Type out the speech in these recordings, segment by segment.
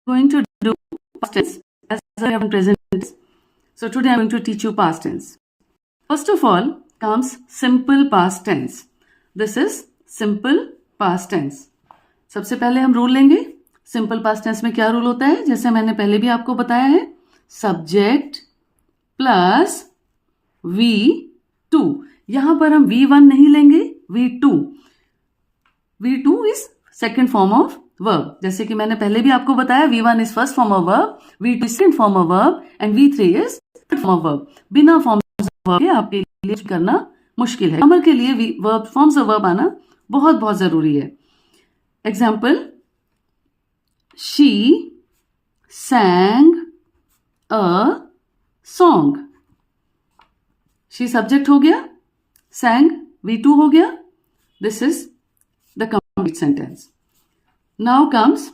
going to do past tense as I have in present tense. So today I'm going to teach you past tense. First of all comes simple past tense. This is simple past tense. सबसे पहले हम rule लेंगे. Simple past tense में क्या rule होता है, जैसे मैंने पहले भी आपको बताया है, सब्जेक्ट प्लस V2. यहां पर हम V1 नहीं लेंगे, V2. V2 is second form of verb. जैसे कि मैंने पहले भी आपको बताया, V1 is first form of verb, V2 is second form of verb and V3 is third form of verb. बिना फॉर्म ऑफ वर्ब के आपके लिए करना मुश्किल है. ग्रामर के लिए वर्ब फॉर्म्स ऑफ वर्ब आना बहुत बहुत जरूरी है. Example, she sang a song. She subject हो गया, sang V2 हो गया. This is the complete sentence. Now comes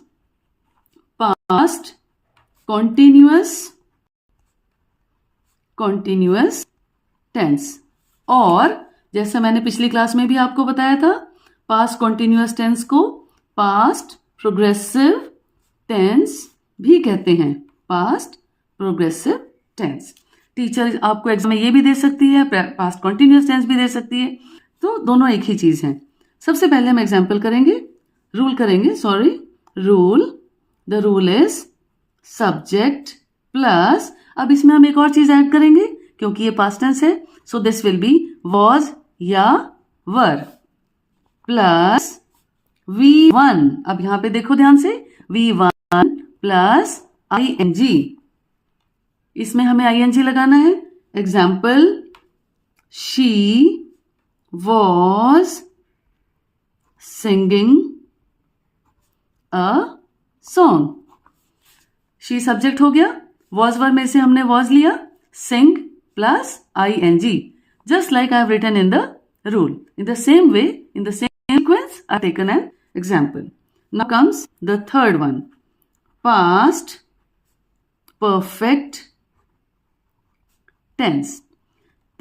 past continuous tense. और जैसे मैंने पिछली क्लास में भी आपको बताया था, पास्ट कॉन्टिन्यूअस टेंस को पास्ट प्रोग्रेसिव टेंस भी कहते हैं. Past progressive tense. टीचर आपको एग्जाम में ये भी दे सकती है, पास्ट कॉन्टिन्यूअस टेंस भी दे सकती है, तो दोनों एक ही चीज है. सबसे पहले हम एग्जाम्पल करेंगे, रूल करेंगे. Rule. The rule is subject plus, अब इसमें हम एक और चीज ऐड करेंगे क्योंकि ये पास्ट टेंस है, so this will be was या वर प्लस V1. अब यहां पे देखो ध्यान से, V1 प्लस ING. इसमें हमें ING लगाना है. Example, she was singing a song. She subject हो गया, वॉज वर्ब में से हमने वॉज लिया, सिंग plus ING, just like I have written in the rule. In the same way, in the same sequence, I have taken an example. Now comes the third one. Past perfect tense.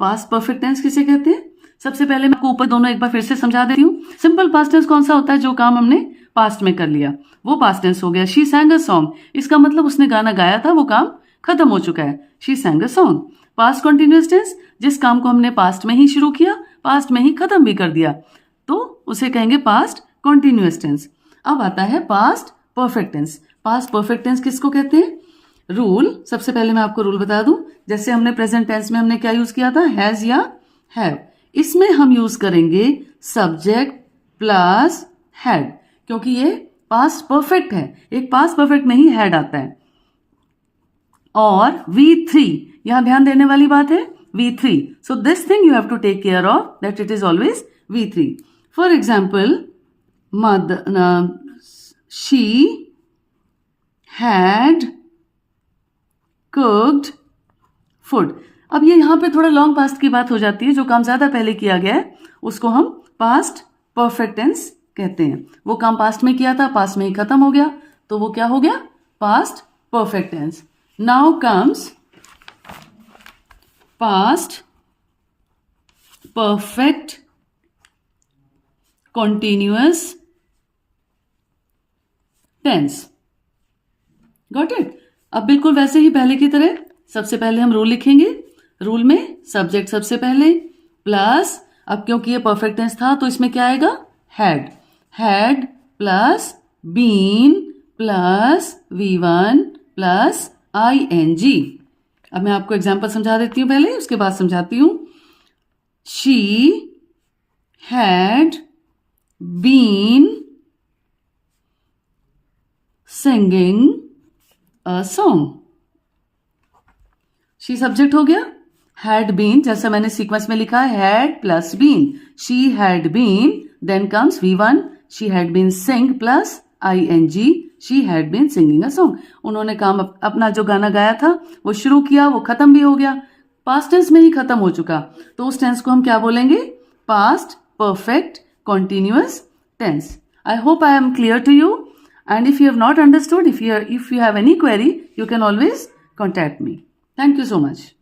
Past perfect tense किसे कहते हैं? सबसे पहले मैं आपको ऊपर दोनों एक बार फिर से समझा देती हूँ. सिंपल पास्ट टेंस कौन सा होता है, जो काम हमने पास्ट में कर लिया वो पास्ट टेंस हो गया. She sang a song. इसका मतलब उसने गाना गाया था, वो काम खत्म हो चुका है. She sang a song. Past continuous tense, जिस काम को हमने पास्ट में ही शुरू किया, पास्ट में ही खत्म भी कर दिया, तो उसे कहेंगे पास्ट कॉन्टिन्यूअस टेंस. अब आता है past perfect tense. Past perfect tense किसको कहते हैं? रूल. सबसे पहले मैं आपको रूल बता दूं. जैसे हमने प्रेजेंट टेंस में हमने क्या यूज किया था, हैज या हैव. इसमें हम यूज करेंगे सब्जेक्ट प्लस हैड, क्योंकि ये पास्ट परफेक्ट है. एक पास्ट परफेक्ट में ही हैड आता है. और V3, यहां ध्यान देने वाली बात है, V3. So this thing you have to take care of, that it is always V3. For example, she had cooked food. अब ये यहां पे थोड़ा लॉन्ग पास्ट की बात हो जाती है. जो काम ज्यादा पहले किया गया है उसको हम पास्ट परफेक्ट टेंस कहते हैं. वो काम पास्ट में किया था, पास्ट में ही खत्म हो गया, तो वो क्या हो गया, past perfect tense. Now comes past perfect continuous tense. Got it? अब बिल्कुल वैसे ही पहले की तरह सबसे पहले हम रूल लिखेंगे. रूल में सब्जेक्ट सबसे पहले प्लस, अब क्योंकि ये परफेक्ट टेंस था तो इसमें क्या आएगा, had. Had plus been plus V1 plus ING. अब मैं आपको एग्जाम्पल समझा देती हूं पहले, उसके बाद समझाती हूं. She had been singing a song. She subject हो गया, हैड बीन, जैसा मैंने सीक्वेंस में लिखा है, had plus been. She had been, then comes V1, she had been sing plus ING, she had been singing a song. उन्होंने काम अपना जो गाना गाया था वो शुरू किया, वो खत्म भी हो गया, पास्ट टेंस में ही खत्म हो चुका, तो उस टेंस को हम क्या बोलेंगे, past perfect continuous tense. I hope I am clear to you, and if you have not understood, if you have any query, you can always contact me. Thank you so much.